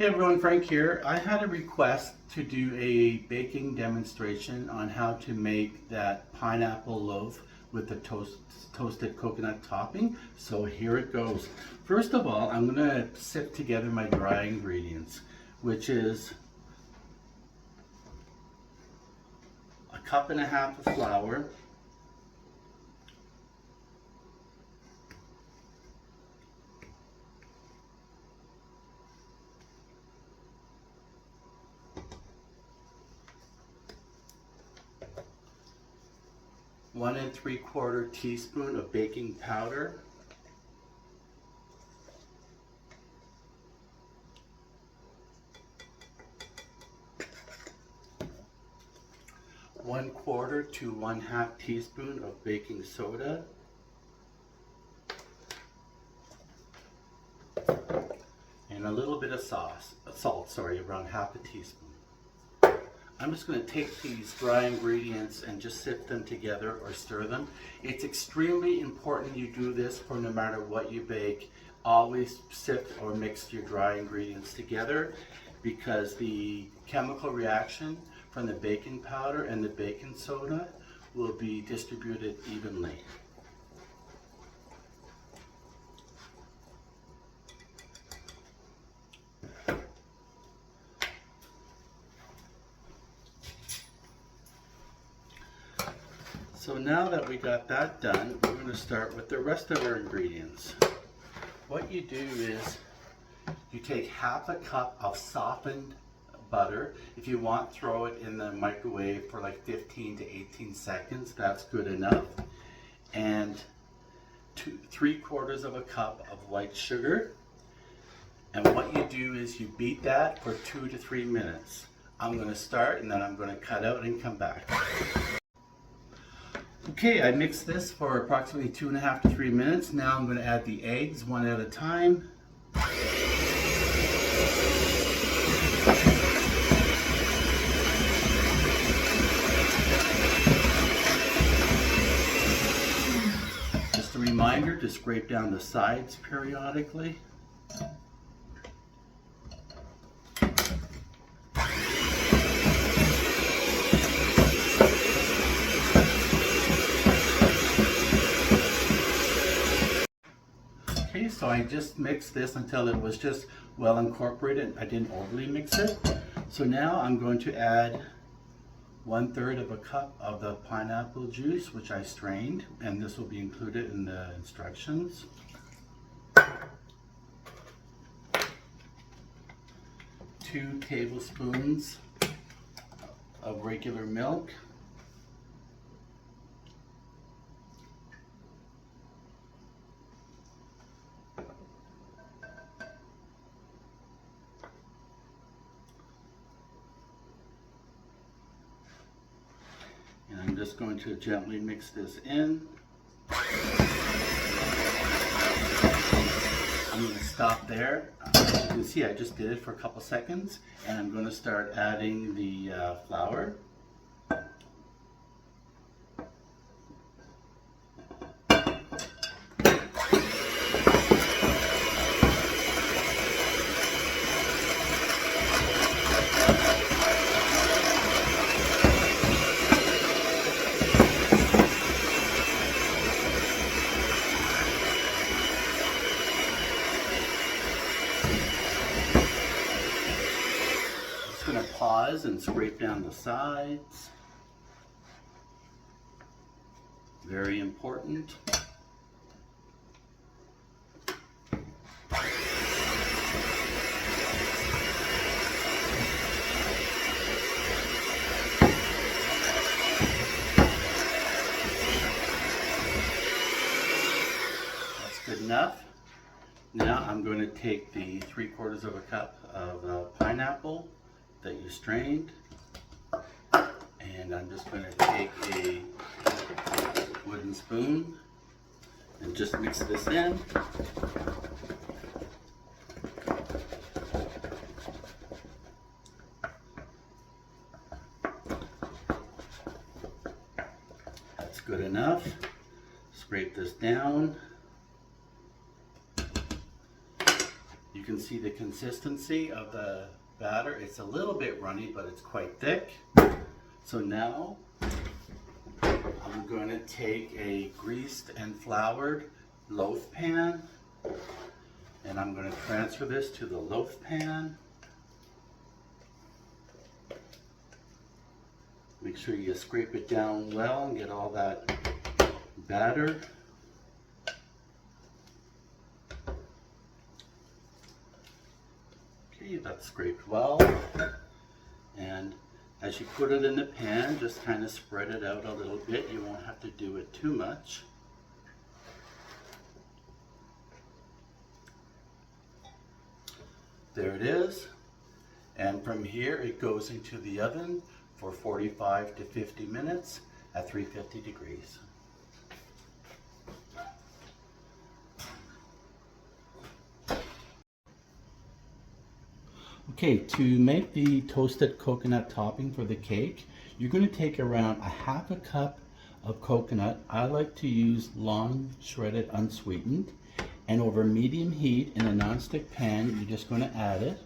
Hey everyone, Frank here. I had a request to do a baking demonstration on how to make that pineapple loaf with the toasted coconut topping. So here it goes. First of all, I'm going to sift together my dry ingredients, which is a cup and a half of flour, 1 3/4 teaspoon of baking powder, 1/4 to 1/2 teaspoon of baking soda, and a little bit of salt, around 1/2 teaspoon. I'm just going to take these dry ingredients and just sift them together or stir them. It's extremely important you do this for no matter what you bake. Always sift or mix your dry ingredients together because the chemical reaction from the baking powder and the baking soda will be distributed evenly. So now that we got that done, we're going to start with the rest of our ingredients. What you do is you take 1/2 cup of softened butter. If you want, throw it in the microwave for like 15 to 18 seconds. That's good enough. And 3/4 of a cup of white sugar. And what you do is you beat that for 2 to 3 minutes. I'm going to start and then I'm going to cut out and come back. Okay, I mixed this for approximately 2.5 to 3 minutes. Now I'm going to add the eggs one at a time. Just a reminder to scrape down the sides periodically. Okay, so I just mixed this until it was just well incorporated. I didn't overly mix it. So now I'm going to add 1/3 of a cup of the pineapple juice, which I strained, and this will be included in the instructions. 2 tablespoons of regular milk. And I'm just going to gently mix this in. I'm going to stop there. As you can see, I just did it for a couple seconds, and I'm going to start adding the flour. Going to pause and scrape down the sides. Very important. That's good enough. Now I'm going to take the 3/4 of a cup of pineapple that you strained, and I'm just going to take a wooden spoon and just mix this in. That's good enough. Scrape this down. You can see the consistency of the batter. It's a little bit runny, but it's quite thick. So now I'm going to take a greased and floured loaf pan, and I'm going to transfer this to the loaf pan. Make sure you scrape it down well and get all that batter. Okay, that's scraped well. And as you put it in the pan, just kind of spread it out a little bit. You won't have to do it too much. There it is. And from here it goes into the oven for 45 to 50 minutes at 350 degrees. Okay, to make the toasted coconut topping for the cake, you're going to take around a half a cup of coconut. I like to use long shredded unsweetened, and over medium heat in a nonstick pan, you're just going to add it.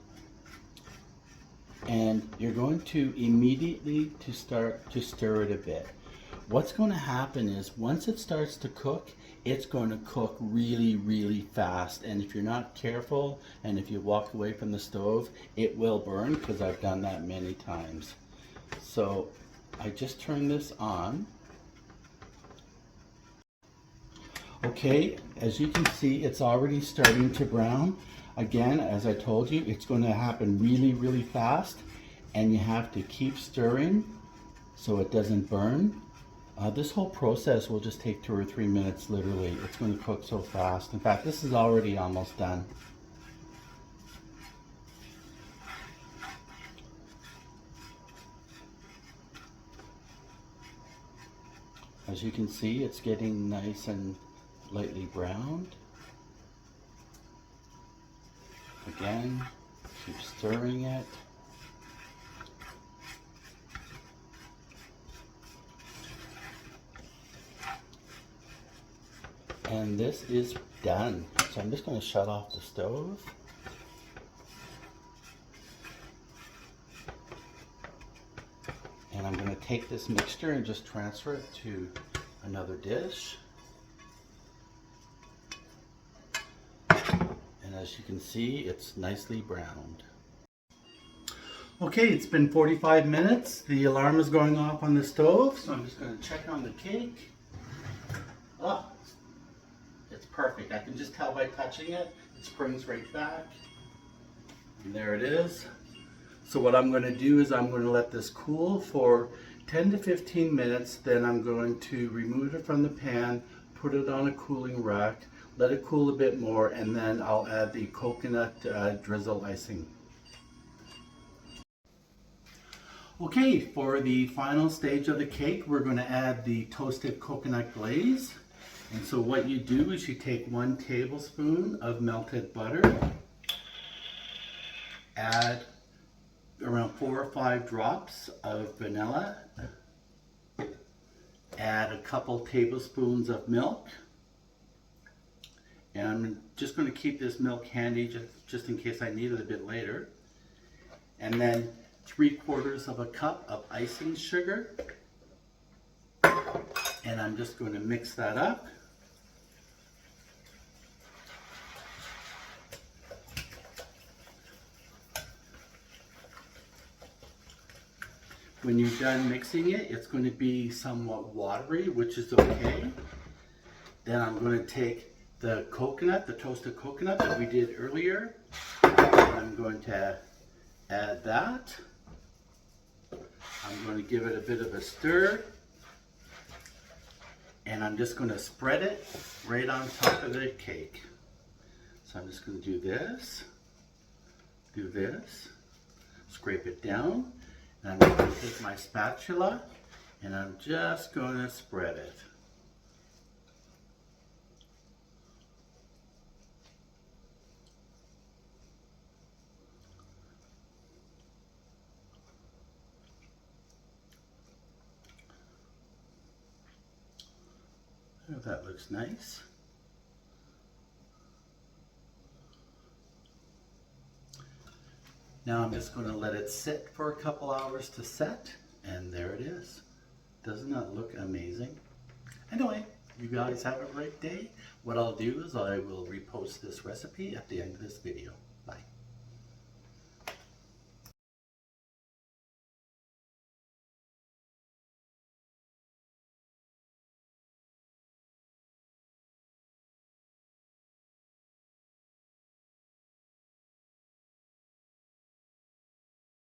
And you're going to immediately start to stir it a bit. What's going to happen is once it starts to cook, it's going to cook really, really fast. And if you're not careful and if you walk away from the stove, it will burn, because I've done that many times. So I just turn this on. Okay, as you can see, it's already starting to brown. Again, as I told you, it's going to happen really, really fast, and you have to keep stirring so it doesn't burn. This whole process will just take 2 or 3 minutes, literally. It's going to cook so fast. In fact, this is already almost done. As you can see, it's getting nice and lightly browned. Again, keep stirring it. And this is done. So I'm just going to shut off the stove. And I'm going to take this mixture and just transfer it to another dish. And as you can see, it's nicely browned. Okay, it's been 45 minutes. The alarm is going off on the stove, so I'm just going to check on the cake. Oh, it's perfect. I can just tell by touching it. It springs right back. And there it is. So what I'm going to do is I'm going to let this cool for 10 to 15 minutes. Then I'm going to remove it from the pan, put it on a cooling rack, let it cool a bit more, and then I'll add the coconut drizzle icing. Okay, for the final stage of the cake, we're going to add the toasted coconut glaze. And so what you do is you take 1 tablespoon of melted butter, add around 4 or 5 drops of vanilla, add a couple tablespoons of milk, and I'm just going to keep this milk handy just in case I need it a bit later, and then 3/4 of a cup of icing sugar, and I'm just going to mix that up. When you're done mixing it, it's going to be somewhat watery, which is okay. Then I'm going to take the coconut, the toasted coconut that we did earlier, and I'm going to add that. I'm going to give it a bit of a stir, and I'm just going to spread it right on top of the cake. So I'm just going to do this, scrape it down, and I'm going to take my spatula and I'm just going to spread it. Oh, that looks nice. Now I'm just going to let it sit for a couple hours to set, and there it is. Doesn't that look amazing? Anyway, you guys have a great day. What I'll do is I will repost this recipe at the end of this video.